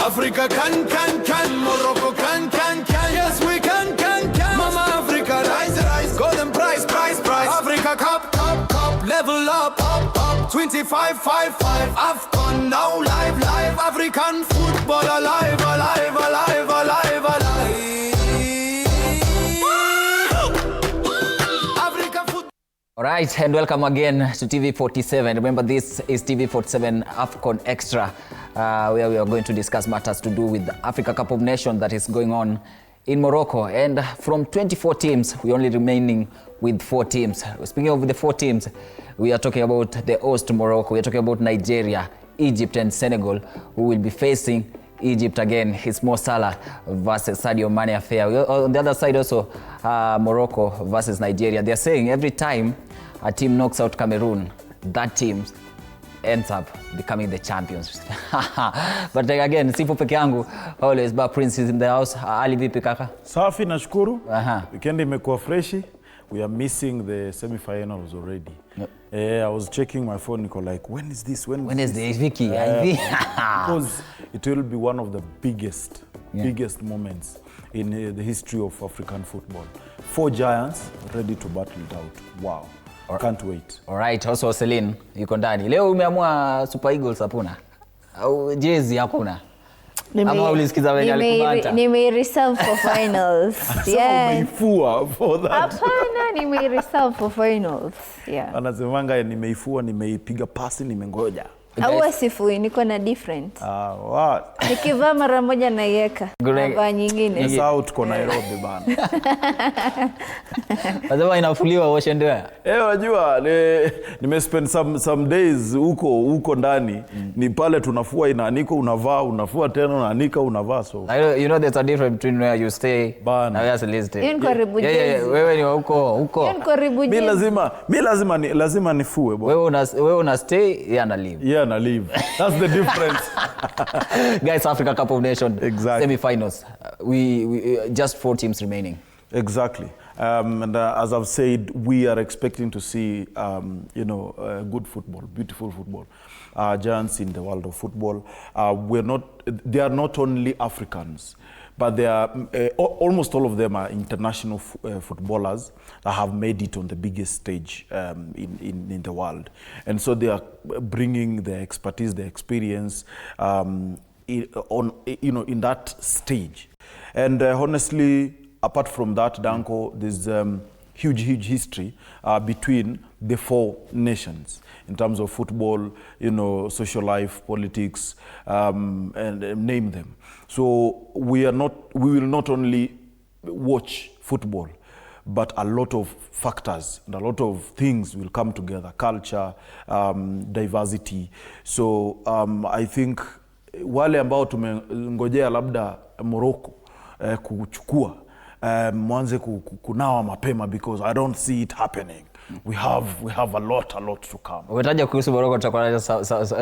Africa can, Morocco can. Yes, we can. Mama Africa, rise, golden prize. Africa cup, level up. 25-5-5, AFCON now live. African football alive. All right, and welcome again to TV47. Remember, this is TV47 AFCON Extra, where we are going to discuss matters to do with the Africa Cup of Nations that is going on in Morocco. And from 24 teams, we're only remaining with 4 teams. Speaking of the 4 teams, we are talking about the host Morocco. We are talking about Nigeria, Egypt, and Senegal, who will be facing Egypt again. It's Mo Salah versus Sadio Mane affair. On the other side also, Morocco versus Nigeria. They're saying every time a team knocks out Cameroon, that team ends up becoming the champions. But again, sipo peke yangu, always Bar Prince is in the house. Ali vipi kaka? Safi nashukuru. Weekend imekuwa freshi. We are missing the semi-finals already. Yep. I was checking my phone, Nico, like, when is this? When is this, Vicky? Because it will be one of the biggest moments in the history of African football. 4 giants ready to battle it out. Wow. Can't wait. All right. Also, Celine, yuko ndani. Leo umeamua Super Eagles hapuna? Au jezi hakuna? Ama ulisikiza wewe alikubanta? Nime-reserve for finals. Yeah. Umeifua for that. Hapana, nime-reserve for finals. Yeah. Anasemanga nimeifua, nimeipiga pasi, nimengoja. Au sifui, niko na different. What? Nikivaa mara moja naiweka. Mara nyingine. Yes, out kwa Nairobi bana. Lazima inafuliwa wash and wear. Unajua nimespend some days huko ndani. Ni pale tunafua inaanika unavaa, unafua tena unaanika unavaa, so. You know there's a difference between where you stay bana. Na where you live. Yeye karibu jezi. Wewe ni huko. Yeye karibu jezi. Mimi lazima nifue bwana. Wewe una stay, yeye ana live. Yeah, na live. That's the difference. Guys, Africa Cup of Nations, exactly. Semi-finals. We just 4 teams remaining. Exactly. And as I've said, we are expecting to see, good football, beautiful football. Giants in the world of football. They are not only Africans, but they are almost all of them are international footballers that have made it on the biggest stage in the world. And so they are bringing their expertise, their experience in that stage. And honestly, apart from that, Danko, there's huge history between the 4 nations in terms of football, social life, politics, and name them. So we will not only watch football, but a lot of factors and a lot of things will come together: culture, diversity. So I think wale ambao tumengojea labda Morocco kuchukua mwanze kunawa mapema, because I don't see it happening. We have a lot to come. Umetaja kuhusu Morocco, tutakuwa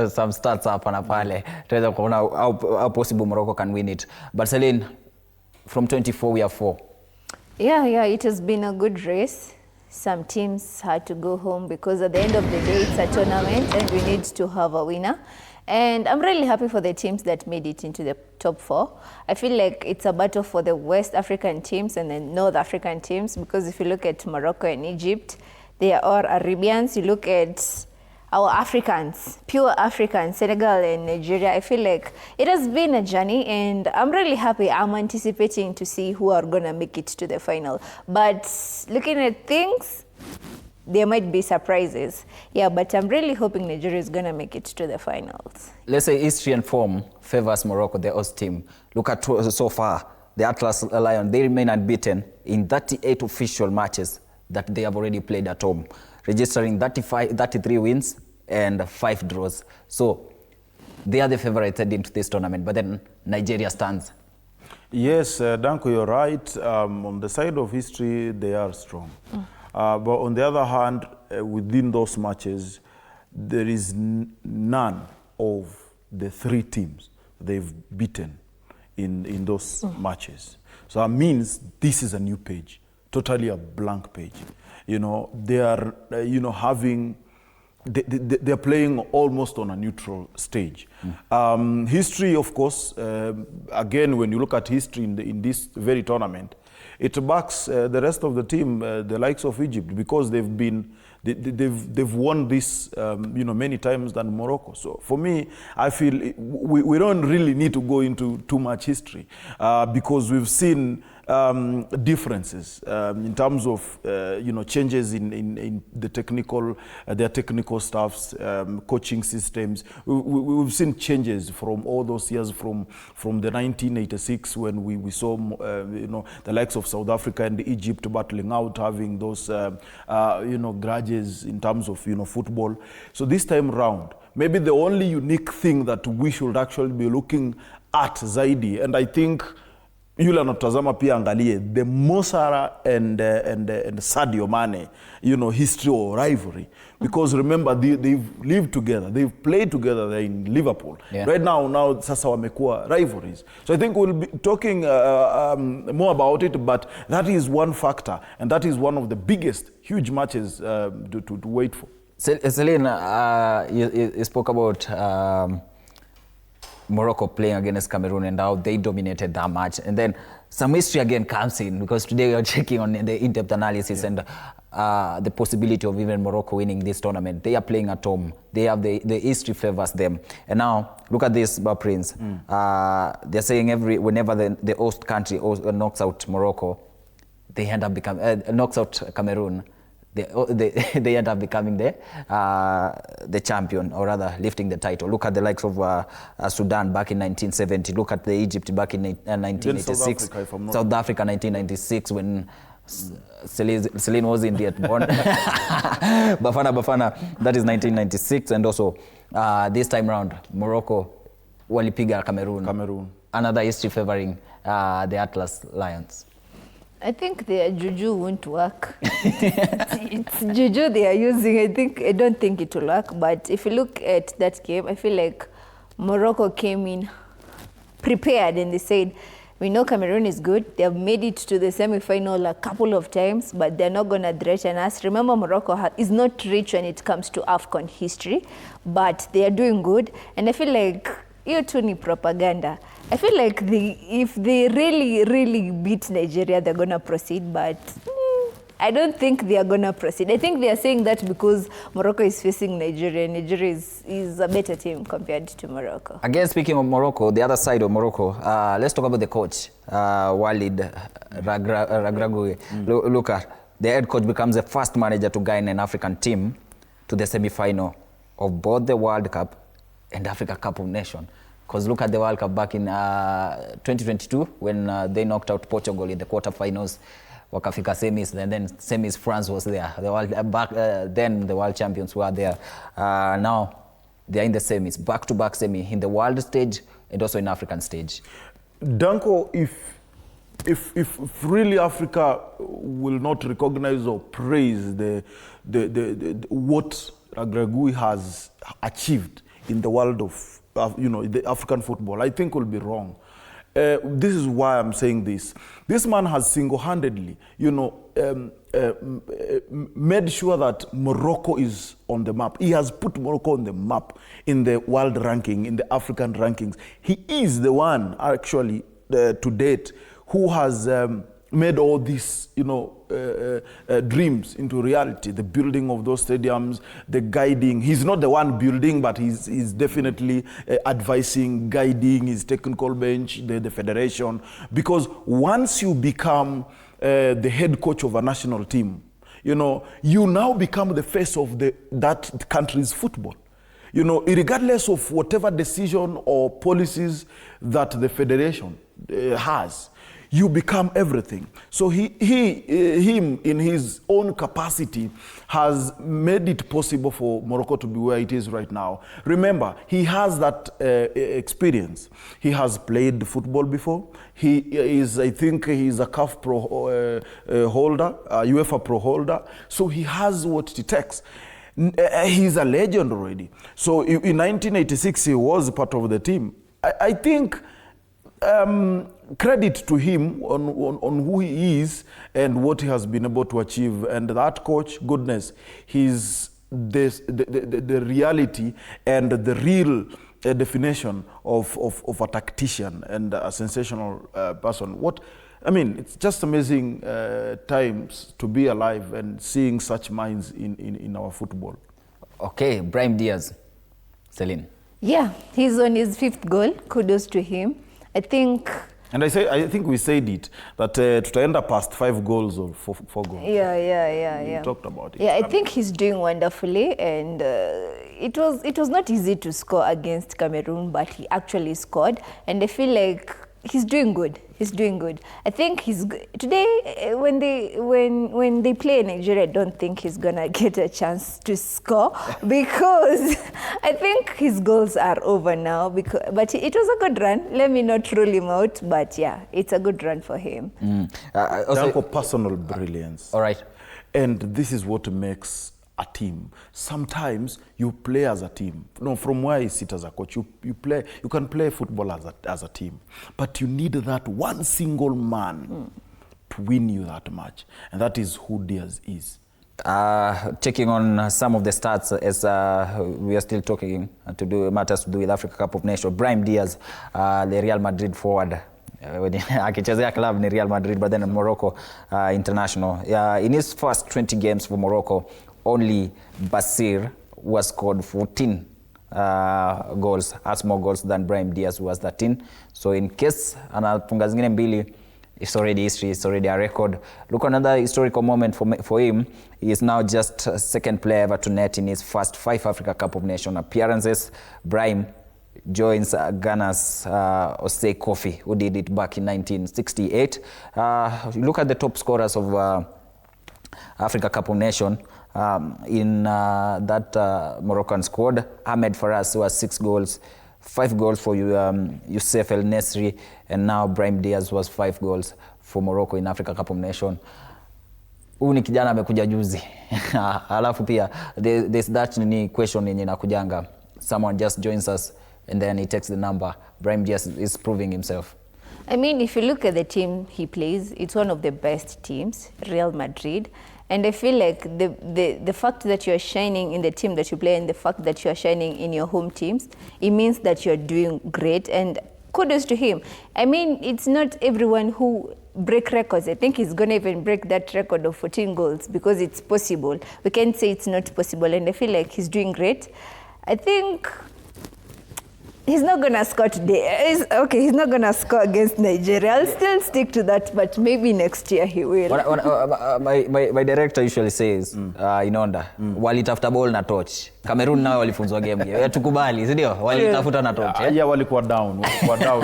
some stats hapa na pale. Tuweza kuona how possible Morocco can win it. But Celine, from 24 we have 4. Yeah, it has been a good race. Some teams had to go home because at the end of the day it's a tournament and we need to have a winner. And I'm really happy for the teams that made it into the top 4. I feel like it's a battle for the West African teams and the North African teams, because if you look at Morocco and Egypt, they are all Arabians. You look at our Africans, pure Africans, Senegal and Nigeria. I feel like it has been a journey and I'm really happy. I'm anticipating to see who are going to make it to the final. But looking at things, there might be surprises. Yeah, but I'm really hoping Nigeria is going to make it to the finals. Let's say history and form favors Morocco, the host team. Look at so far, the Atlas Lions, they remain unbeaten in 38 official matches that they have already played at home, registering 33 wins and 5 draws. So they are the favorites heading into this tournament, but then Nigeria stands. Yes, Danko, you're right. On the side of history, they are strong. But on the other hand, within those matches, there is none of the 3 teams they've beaten in those matches. So that means this is a new page, totally a blank page. They are, having they're playing almost on a neutral stage. History, of course, again, when you look at history in this very tournament, it backs the rest of the team, the likes of Egypt, because they've won this, many times than Morocco. So for me, I feel we don't really need to go into too much history because we've seen differences in terms of changes in the technical, their technical staffs, coaching systems. We've seen changes from all those years, from the 1986 when we saw the likes of South Africa and Egypt battling out, having those grudges in terms of football. So this time round, maybe the only unique thing that we should actually be looking at zaidi, and I think yule anatazama pia angalie the Mo Salah and Sadio Mane, history or rivalry, because remember they've lived together, they've played together there in Liverpool. Yeah. Right now sasa wamekuwa rivalries. So I think we'll be talking more about it, but that is one factor, and that is one of the biggest, huge matches to wait for. Celine, you spoke about Morocco playing against Cameroon and how they dominated that match. And then some history again comes in, because today we are checking on the in-depth analysis and the possibility of even Morocco winning this tournament. They are playing at home. They have the history favors them. And now, look at this, Prince. They're saying whenever the host country knocks out Morocco, they end up knocks out Cameroon, they end up becoming the champion, or rather lifting the title. Look at the likes of Sudan back in 1970. Look at the Egypt back in 1986. South Africa 1996, when Celine wasn't yet born. Bafana, that is 1996. And also this time round, Morocco walipiga Cameroon. Another history favoring the Atlas Lions. I think their juju won't work. It's juju they are using. I don't think it will work. But if you look at that game, I feel like Morocco came in prepared, and they said, we know Cameroon is good. They have made it to the semi-final a couple of times, but they're not going to threaten us. Remember, Morocco is not rich when it comes to AFCON history, but they are doing good. And I feel like hiyo tu ni propaganda. I feel like if they really beat Nigeria, they're going to proceed, but I don't think they are going to proceed. I think they are saying that because Morocco is facing Nigeria. Nigeria is a better team compared to Morocco. Again, speaking of Morocco, the other side of Morocco, let's talk about the coach, Walid Regragui. Look at the head coach becomes the first manager to guide an African team to the semi-final of both the World Cup and Africa Cup of Nations. Because look at the World Cup back in 2022 when they knocked out Portugal in the quarterfinals, wakafika semis, and then semis France was there. Then the world champions were there. Now they are in the semis, back-to-back semi, in the world stage and also in African stage. Danko, if really Africa will not recognize or praise what Regragui has achieved in the world of the African football, I think will be wrong. This is why I'm saying this. This man has single-handedly, made sure that Morocco is on the map. He has put Morocco on the map in the world ranking, in the African rankings. He is the one, actually, to date, who has made all these, dreams into reality. The building of those stadiums, the guiding. He's not the one building, but he's definitely advising, guiding his technical bench, the federation. Because once you become the head coach of a national team, you now become the face of that country's football. Regardless of whatever decision or policies that the federation has, you become everything. So him in his own capacity has made it possible for Morocco to be where it is right now. Remember, he has that experience. He has played football before. He is, I think, he's a CAF Pro holder, UEFA Pro holder. So he has what it takes. He's a legend already. So in 1986, he was part of the team. I think credit to him on who he is and what he has been able to achieve. And that coach, goodness, he's the reality and the real definition of a tactician and a sensational person. It's just amazing times to be alive and seeing such minds in our football. Okay, Brahim Diaz, Celine. Yeah, he's on his 5th goal. Kudos to him. I think we said it, that tutaenda past 5 goals or 4 goals. Yeah. We talked about it. Yeah, I think he's doing wonderfully, and it was not easy to score against Cameroon, but he actually scored, and I feel like he's doing good. I think today when they play Nigeria, I don't think he's gonna get a chance to score because I think his goals are over now. But it was a good run. Let me not rule him out, but yeah, it's a good run for him. Also, personal brilliance. All right. And this is what makes a team. Sometimes you play as a team. From where I sit as a coach, you can play football as a team, but you need that one single man to win you that match, and that is who Diaz is. Checking on some of the stats as we are still talking matters to do with Africa Cup of Nations. Brahim Diaz, the Real Madrid forward. Akichezea club ni Real Madrid, but then in Morocco international. In his first 20 games for Morocco, only Basir was scored 14 goals, has more goals than Brahim Diaz, who was 13. So in case anafunga zingine mbili, it's already history, it's already a record. Look, another historical moment for him. He is now just 2nd player ever to net in his first 5 Africa Cup of Nations appearances. Brahim joins Ghana's Osei Kofi, who did it back in 1968. Look at the top scorers of Africa Cup of Nations. In that Moroccan squad, Ahmed Faras, who has 6 goals, 5 goals for Youssef El Nesri, and now Brahim Diaz was 5 goals for Morocco in Africa Cup of Nations. Huyu ni kijana amekuja juzi. Alafu pia there's that question yenye nakujanga. Someone just joins us and then he takes the number. Brahim Diaz is proving himself. I mean, if you look at the team he plays, it's one of the best teams, Real Madrid. And I feel like the fact that you're shining in the team that you play and the fact that you're shining in your home teams, it means that you're doing great, and kudos to him. I mean, it's not everyone who break records. I think he's going to even break that record of 14 goals because it's possible. We can't say it's not possible, and I feel like he's doing great. I think he's not going to score today. He's not going to score against Nigeria. I'll still stick to that, but maybe next year he will. My director usually says, Inonda, walitafuta ball na torch. Cameroon nao walifunzwa game hiyo. Tukubali, si ndio? Walitafuta na torch. Yeah, walikuwa down.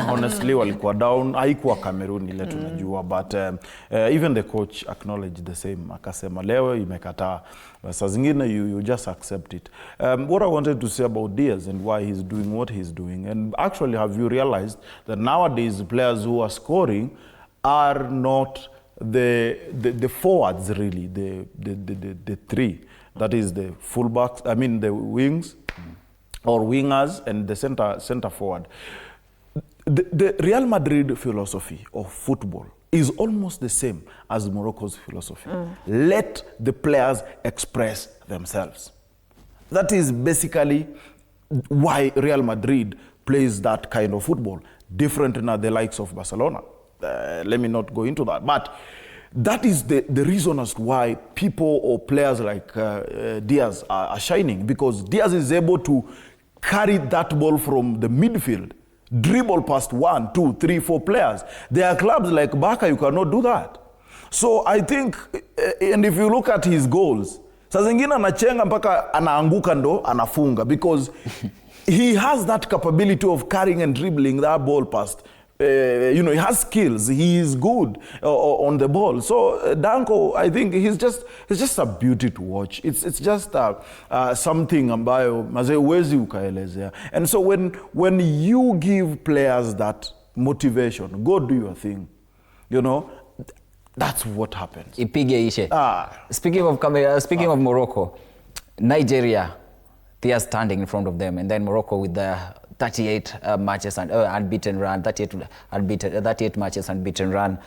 Honestly, walikuwa down. Haikuwa Cameroon ile tunajua, but even the coach acknowledged the same. Akasema leo imekataa. Saa zingine you just accept it. What I wanted to say about Diaz and why he's doing what he's doing, and actually have you realized that nowadays players who are scoring are not the forwards really, the 3. That is the fullbacks, the wings or wingers and the center forward. The Real Madrid philosophy of football is almost the same as Morocco's philosophy. Let the players express themselves. That is basically why Real Madrid plays that kind of football, different than the likes of Barcelona. Let me not go into that. But that is the reason as to why people or players like Diaz are shining, because Diaz is able to carry that ball from the midfield, dribble past 1, 2, 3, 4 players. There are clubs like Barca, you cannot do that. So I think, and if you look at his goals, saa zingine anachenga mpaka anaanguka ndo anafunga, because he has that capability of carrying and dribbling that ball past. He has skills. He is good on the ball. So Danko, I think he's just a beauty to watch. It's just something ambayo mazee huwezi ukaelezea. And so when you give players that motivation, go do your thing, that's what happens. Ipige ishe. Speaking of Morocco, Nigeria, they are standing in front of them, and then Morocco with the 38 matches and unbeaten run, 38 matches unbeaten run.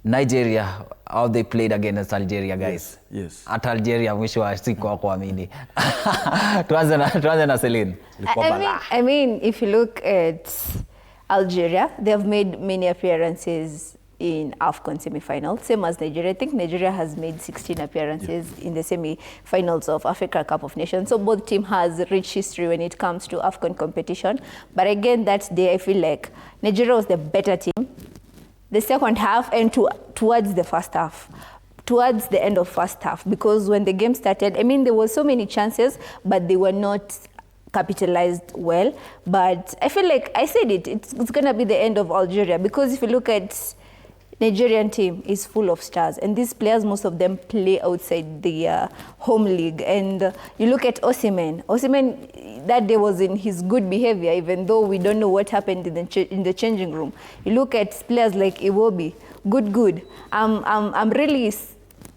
Nigeria, how they played against Algeria, guys. Yes. At Algeria, mwisho wa siku hawakuamini. Tuanze na Celine. I mean, if you look at Algeria, they have made many appearances in AFCON semi-final, same as Nigeria. I think Nigeria has made 16 appearances in the semi-finals of Africa Cup of Nations. So both team has rich history when it comes to AFCON competition. But again, that day I feel like Nigeria was the better team. The second half and towards the first half, towards the end of first half, because when the game started, I mean, there were so many chances, but they were not capitalized well. But I feel like, I said it's going to be the end of Algeria, because if you look at Nigerian team is full of stars, and these players, most of them play outside the home league. And you look at Osimhen. Osimhen, that day was in his good behavior, even though we don't know what happened in the changing room. You look at players like Iwobi, good. I'm really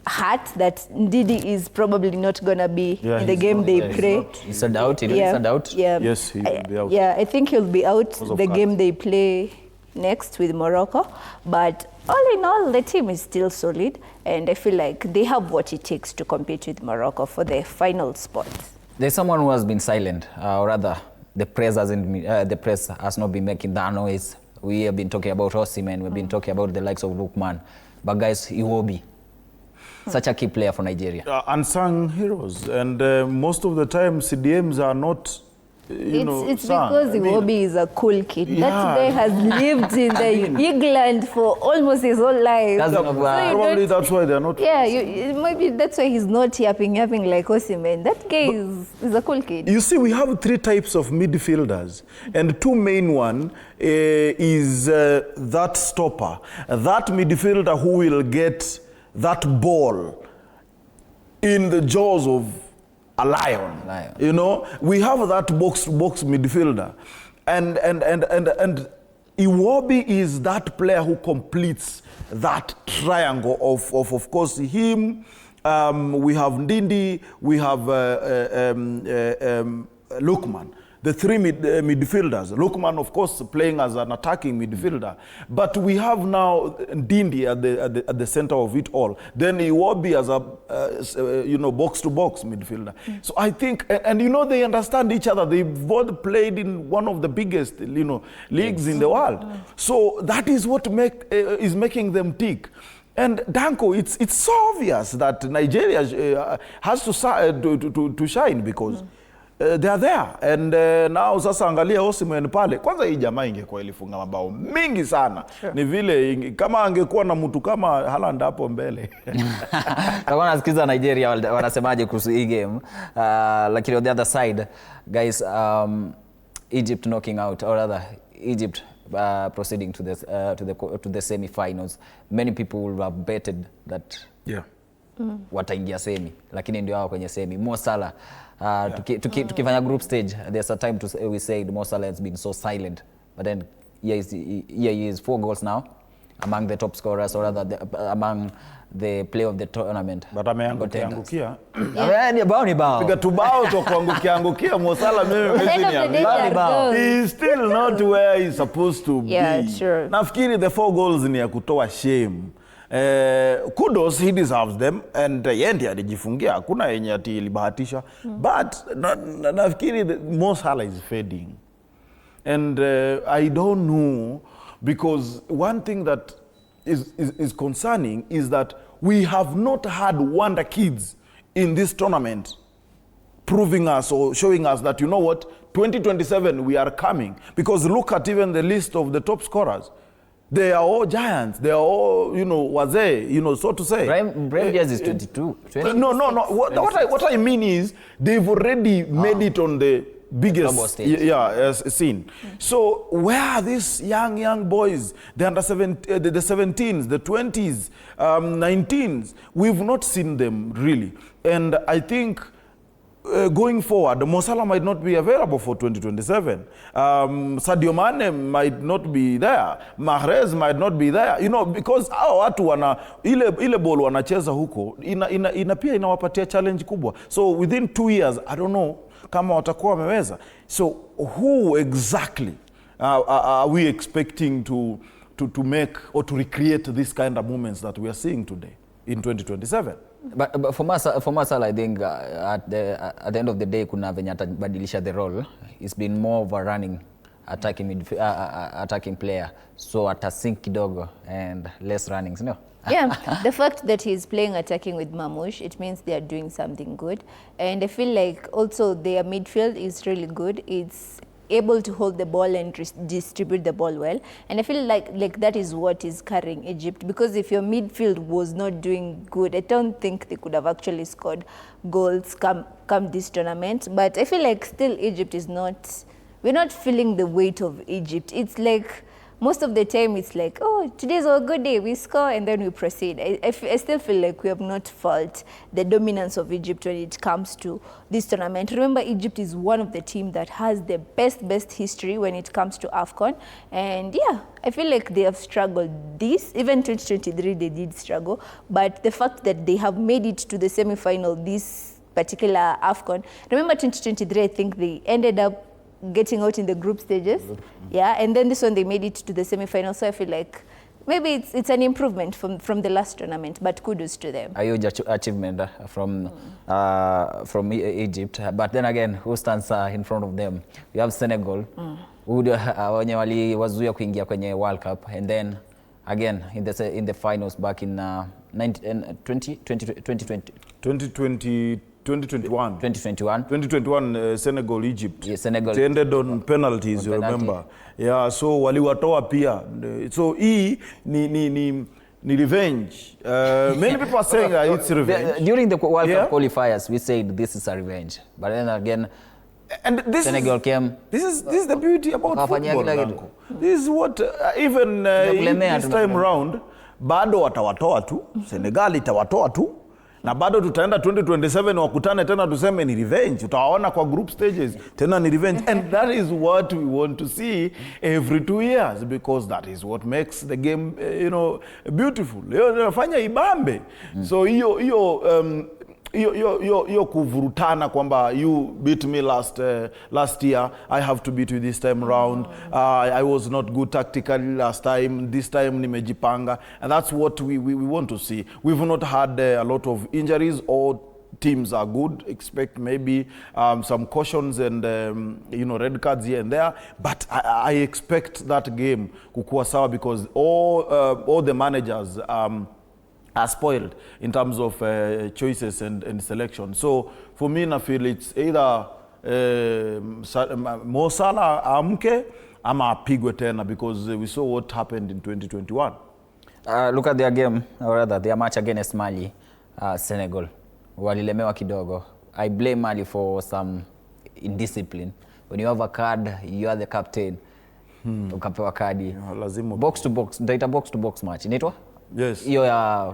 hurt that Ndidi is probably not gonna be in the game they play. It's a doubt. It's a doubt. Yeah. Yes, he will be out. Yeah, I think he'll be out the game they play next with Morocco. But all in all, the team is still solid, and I feel like they have what it takes to compete with Morocco for the final spot. There's someone who has been silent, or rather, the press has not been making that noise. We have been talking about Osimhen, we've been talking about the likes of Lookman, but guys, Iwobi, such a key player for Nigeria. Unsung heroes, and most of the time CDMs are not. It's because Iwobi is a cool kid. Yeah. That guy has lived in the England for almost his whole life. Probably that's why they're not. Yeah, maybe that's why he's not yapping like Osimhen. That guy is a cool kid. You see, we have three types of midfielders, and two main one is that stopper, that midfielder who will get that ball in the jaws of a lion. You know, we have that box midfielder, and Iwobi is that player who completes that triangle of course him. We have Ndidi, we have Lookman. The three midfielders. Lookman, of course, playing as an attacking midfielder. But we have now Ndidi at the center of it all. Then Iwobi as a box-to-box midfielder. So I think, and they understand each other. They both played in one of the biggest leagues in the world. So that is what is making them tick. And Danko, it's so obvious that Nigeria has to shine because they are there. And now sasa angalia Osimhen pale. Kwanza hii jamaa ingekuwa ilifunga mabao mingi sana. Sure. Ni vile kama angekuwa na mtu kama Haaland hapo mbele. Kama nasikiza Nigeria wanasemaje kuhusu hii game. Lakini on the other side, guys, Egypt knocking out, or rather Egypt proceeding to the semi-finals. Many people will have betted that wataingia semi, lakini ndio hao kwenye semi. Mo Salah, tukifanya group stage, there's a time we said Mo Salah has been so silent, but then he is 4 goals now among the top scorers, or rather among the player of the tournament. But ameangukia. Ni bao. Piga tu bao to kuangukia Mo Salah mimi. He is still not where he's supposed to be. Yeah, sure. Nafikiri the 4 goals ni ya kutoa shame. Kudos, he deserves them, and yendi alijifungia, hakuna yenye ati ilibahatisha. But nafikiri Mo Salah is fading, and I don't know, because one thing that is concerning is that we have not had wonder kids in this tournament proving us or showing us that, 2027 we are coming. Because look at even the list of the top scorers. They are all giants. They are all, wazee, so to say. Brahim Diaz is 22. No. What I mean is they've already made it on the biggest scene. So where are these young boys? The under 17, the 17s, the 20s, 19s? We've not seen them really. And I think going forward, Mo Salah might not be available for 2027. Sadio Mane might not be there. Mahrez might not be there. Because hao watu ile ball wanacheza huko pia inawapatia challenge kubwa. So within 2 years, I don't know kama watakuwa wameweza. So who exactly are we expecting to to make or to recreate this kind of moments that we are seeing today in 2027. But for Salah, I think at the end of the day, kuna venye atabadilisha the role. It's been more of a running, attacking player. So atasink kidogo and less runnings, no? Yeah, the fact that he's playing attacking with Mamouche, it means they are doing something good. And I feel like also their midfield is really good. It's able to hold the ball and distribute the ball well. And I feel like that is what is carrying Egypt, because if your midfield was not doing good, I don't think they could have actually scored goals come this tournament. But I feel like still Egypt is not, we're not feeling the weight of Egypt. It's like, most of the time it's like, oh, today's a good day, we score and then we proceed. I still feel like we have not felt the dominance of Egypt when it comes to this tournament. Remember, Egypt is one of the teams that has the best history when it comes to AFCON. And yeah, I feel like they have struggled even 2023 they did struggle. But the fact that they have made it to the semi-final this particular AFCON, remember 2023, I think they ended up getting out in the group stages, yeah, and then this one they made it to the semi-final. So I feel like maybe it's an improvement from the last tournament, but kudos to them. A huge achievement from Egypt. But then again, who stands in front of them? We have Senegal, who wenye waliwazuia kuingia kwenye World Cup, and then again in the finals back in 2021 Senegal Egypt. Yeah, Senegal. It ended on penalties, you remember. Yeah, so waliwatoa pia. So hii ni revenge. Many people are saying it's revenge. During the World Cup qualifiers, we said this is a revenge. But then again, and Senegal came. This is the beauty about football. This is what even this time round, bado watawatoa tu. Senegal itawatoa tu. Na bado tutaenda 2027 wakutane tena tuseme ni revenge. Utawaona kwa group stages tena ni revenge. And that is what we want to see every 2 years, because that is what makes the game beautiful. Inafanya ibambe. So hiyo kuvurutana kwamba you beat me last year, I have to beat you this time around. I was not good tactically last time, this time nimejipanga, and that's what we want to see. We've not had a lot of injuries. All teams are good. Expect maybe some cautions and red cards here and there, but I expect that game kukua sawa, because all the managers are spoiled in terms of choices and selection. So for me, I feel it's either Mo Salah amke ama apigwe tena, because we saw what happened in 2021. Look at their game, or rather their match against Mali, Senegal. Walilemewa kidogo. I blame Mali for some indiscipline. When you have a card, you are the captain. Ukapewa kadi. Lazima box to box, data box to box match. Inaitwa? Yes. Hiyo ya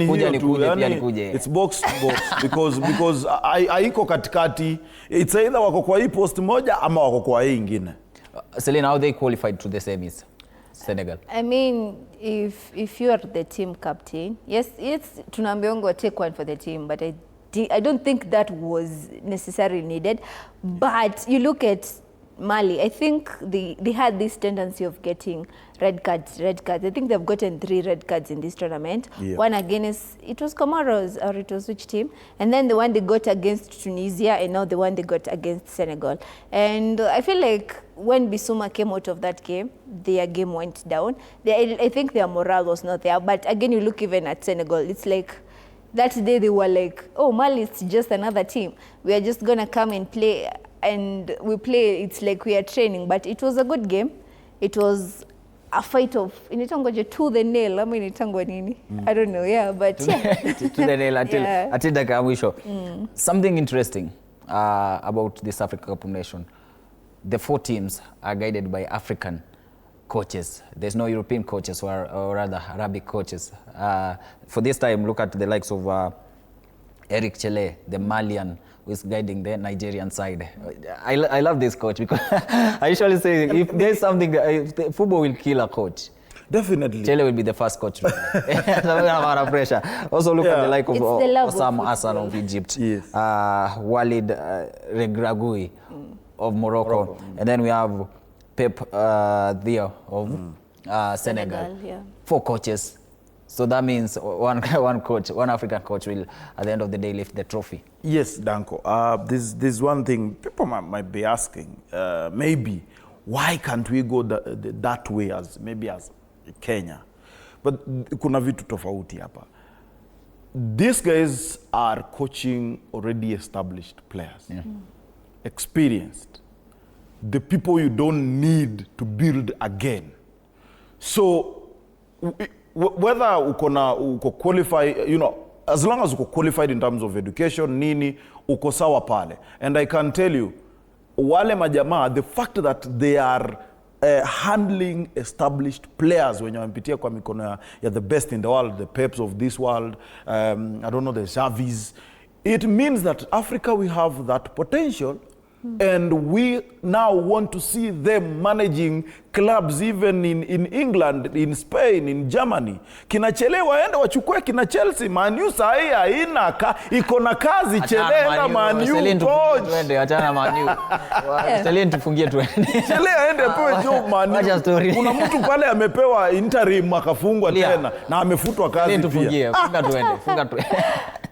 kuja nikuje pia nikuje. It's box to box because haiko katikati. It's either wako kwa hii post moja ama wako kwa hii ingine. Selena, how they qualified to the semis? Senegal. I mean, if you are the team captain, yes, tunaambiwa take one for the team, but I don't think that was necessarily needed. But you look at Mali, I think they had this tendency of getting red cards. I think they've gotten 3 red cards in this tournament. Yeah. One against, it was Comoros, or it was which team? And then the one they got against Tunisia, and now the one they got against Senegal. And I feel like when Bissouma came out of that game, their game went down. I think their morale was not there. But again, you look even at Senegal, it's like that day they were like, oh, Mali is just another team. We are just going to come and play. And we play, it's like we are training, but it was a good game. It was a fight of, inaitangwa to the nail, ama inaitangwa nini? I don't know, yeah, but yeah. To the nail until dakika ya mwisho. Something interesting about this Africa Cup of Nations. The 4 teams are guided by African coaches. There's no European coaches, or rather Arabic coaches. For this time, look at the likes of Eric Chelle, the Malian, who is guiding the Nigerian side. I love this coach, because I usually say if there's something, football will kill a coach. Definitely. Chelle will be the first coach. Of pressure. Also look at the like of Osam Hassan of Egypt. Yes. Walid Regragui of Morocco. And then we have Pep Diaz of Senegal. Yeah. 4 coaches. So that means one coach, one African coach will, at the end of the day, lift the trophy. Yes, Danko. There's one thing people might be asking. Maybe, why can't we go that way as Kenya? But kuna vitu tofauti hapa. These guys are coaching already established players. Yeah. Experienced. The people you don't need to build again. So, whether uko qualified, as long as uko qualified in terms of education, nini, uko sawa pale. And I can tell you, wale majama, the fact that they are handling established players when you're mpitia kwa mikono ya the best in the world, the Peps of this world, I don't know, the Xavis, it means that Africa, we have that potential. And we now want to see them managing clubs even in England, in Spain, in Germany. Kinachelewa enda wachukue kina Chelsea, Man U sahi haina iko na kazi, chelewa Man U coach. Tuende achana Man U. Celine tufungie tuende. Chelewa ende pewe job Man U. Acha story. Kuna mtu pale amepewa interim akafungwa tena na amefutwa kazi pia. Tufungie, funga tuende.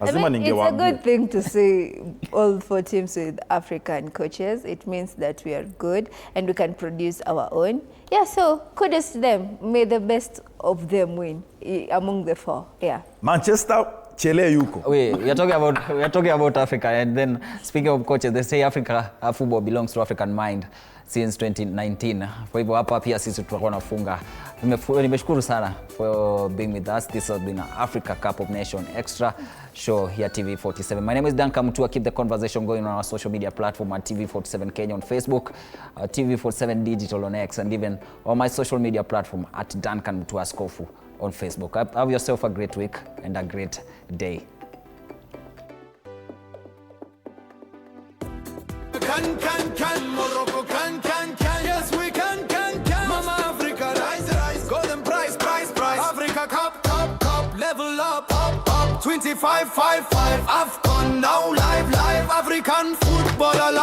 I mean, it's a good thing to see all 4 teams with African coaches. It means that we are good and we can produce our own. Yeah, so kudos to them. May the best of them win among the 4. Yeah. Manchester, Chele yuko. We are talking about Africa, and then speaking of coaches, they say Africa football belongs to African mind since 2019. Kwa hivyo hapa pia sisi tutakuwa nafunga. Nimeshukuru sana for being with us. This has been an Africa Cup of Nation extra show here at TV47. My name is Duncan Mutua. Keep the conversation going on our social media platform at TV47 Kenya on Facebook, TV47 Digital on X, and even on my social media platform at Duncan Mutua Skofu on Facebook. Have yourself a great week and a great day. Can, Morocco can, yes we can. Mama Africa, rise, golden prize, Africa Cup, level up, 25-5-5, AFCON now live, African football alive.